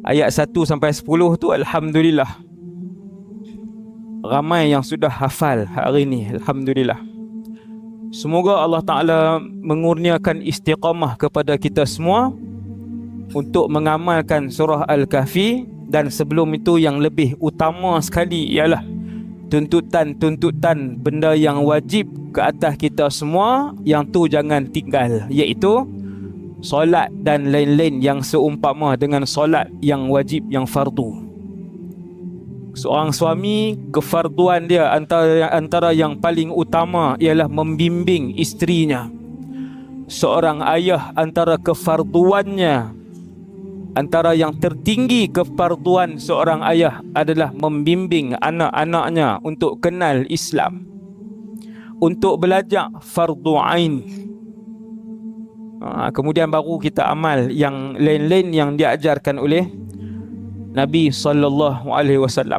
ayat 1 sampai 10 tu alhamdulillah ramai yang sudah hafal hari ni, alhamdulillah. Semoga Allah Ta'ala mengurniakan istiqamah kepada kita semua untuk mengamalkan surah Al-Kahfi. Dan sebelum itu yang lebih utama sekali ialah tuntutan benda yang wajib ke atas kita semua, yang tu jangan tinggal, iaitu solat dan lain-lain yang seumpama dengan solat yang wajib, yang fardu. Seorang suami, kefarduan dia antara yang paling utama ialah membimbing isterinya. Seorang ayah, antara kefarduannya, antara yang tertinggi kefarduan seorang ayah adalah membimbing anak-anaknya untuk kenal Islam, untuk belajar fardu ain. Kemudian baru kita amal yang lain-lain yang diajarkan oleh Nabi sallallahu alaihi wasallam.